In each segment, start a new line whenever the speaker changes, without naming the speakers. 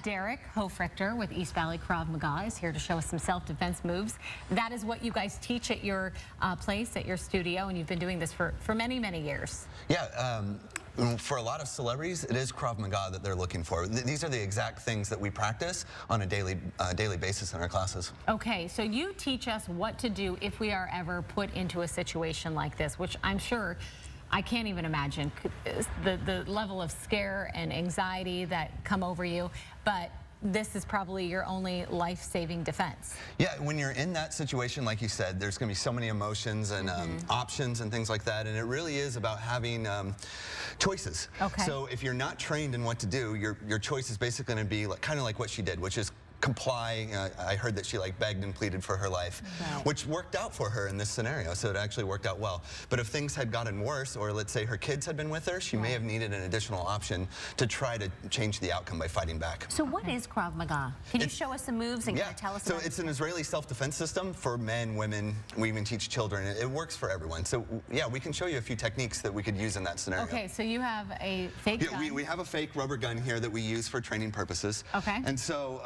Derek Hofrichter with East Valley Krav Maga is here to show us some self-defense moves. That is what you guys teach at your place, at your studio, and you've been doing this for many, many years.
Yeah, for a lot of celebrities, it is Krav Maga that they're looking for. These are the exact things that we practice on a daily basis in our classes.
Okay, so you teach us what to do if we are ever put into a situation like this, which I'm sure I can't even imagine the level of scare and anxiety that come over you, but this is probably your only life-saving defense.
Yeah, when you're in that situation, like you said, there's going to be so many emotions and options and things like that, and it really is about having choices.
Okay.
So if you're not trained in what to do, your choice is basically going to be kind of like what she did, which is comply. I heard that she begged and pleaded for her life, which worked out for her in this scenario, so it actually worked out well. But if things had gotten worse, or let's say her kids had been with her, she may have needed an additional option to try to change the outcome by fighting back.
So what is Krav Maga? Can you show us some moves and kind of tell us about it?
So it's an Israeli self-defense system for men, women. We even teach children. It works for everyone. So yeah, we can show you a few techniques that we could use in that scenario.
Okay, so you have a fake gun.
We have a fake rubber gun here that we use for training purposes.
Okay.
And so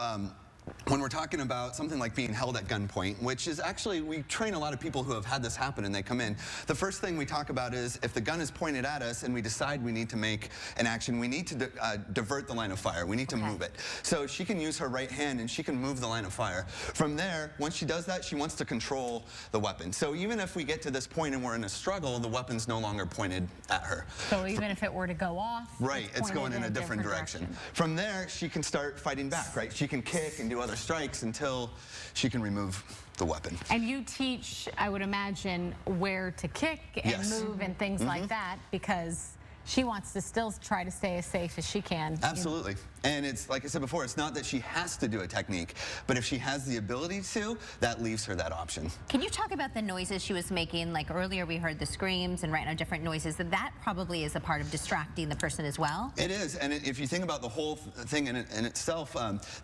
when we're talking about something like being held at gunpoint, which is actually, we train a lot of people who have had this happen and they come in, the first thing we talk about is if the gun is pointed at us and we decide we need to make an action, we need to divert the line of fire. We need to move it. So she can use her right hand and she can move the line of fire. From there, once she does that, she wants to control the weapon. So even if we get to this point and we're in a struggle, the weapon's no longer pointed at her.
So even if it were to go off,
right, it's going in a different direction. From there, she can start fighting back, right? She can kick and do other strikes until she can remove the weapon.
And you teach, I would imagine, where to kick and move and things like that, because she wants to still try to stay as safe as she can.
Absolutely. And it's, like I said before, it's not that she has to do a technique, but if she has the ability to, that leaves her that option.
Can you talk about the noises she was making? Like earlier we heard the screams and right now different noises. That probably is a part of distracting the person as well.
It is, and if you think about the whole thing in itself,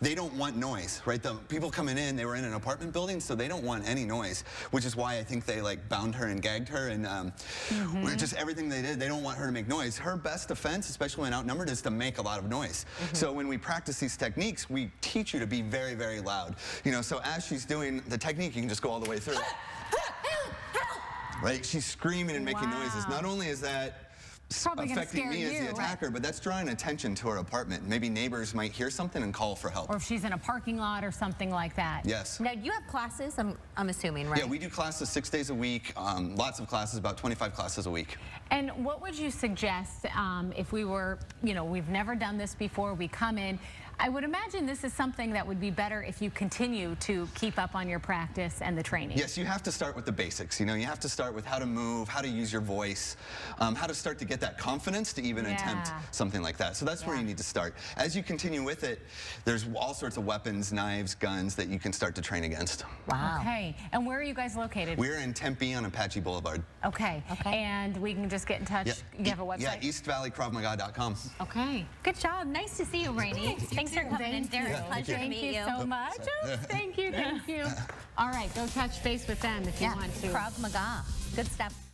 they don't want noise, right? The people coming in, they were in an apartment building, so they don't want any noise, which is why I think they bound her and gagged her and just everything they did, they don't want her to make noise. Her best defense, especially when outnumbered, is to make a lot of noise. So when we practice these techniques, we teach you to be very, very loud. You know, so as she's doing the technique, you can just go all the way through. Right? She's screaming and making noises. Not only is that affecting me as the attacker, but that's drawing attention to her apartment. Maybe neighbors might hear something and call for help.
Or if she's in a parking lot or something like that.
Yes.
Now, you have classes, I'm assuming, right?
Yeah, we do classes 6 days a week, lots of classes, about 25 classes a week.
And what would you suggest if we were, you know, we've never done this before, we come in, I would imagine this is something that would be better if you continue to keep up on your practice and the training.
Yes, you have to start with the basics. You know, you have to start with how to move, how to use your voice, how to start to get that confidence to even attempt something like that. So that's where you need to start. As you continue with it, there's all sorts of weapons, knives, guns that you can start to train against.
Wow.
Okay. And where are you guys located?
We're in Tempe on Apache Boulevard.
Okay. And we can just get in touch. You have a website?
Yeah, eastvalleycravmaga.com.
Okay.
Good job. Nice to see you, Rainey. Thanks for coming in, Derek. Pleasure to meet you.
Thank you so much. Thank you. All right, go touch base with them if you want to.
Krav Maga. Good stuff.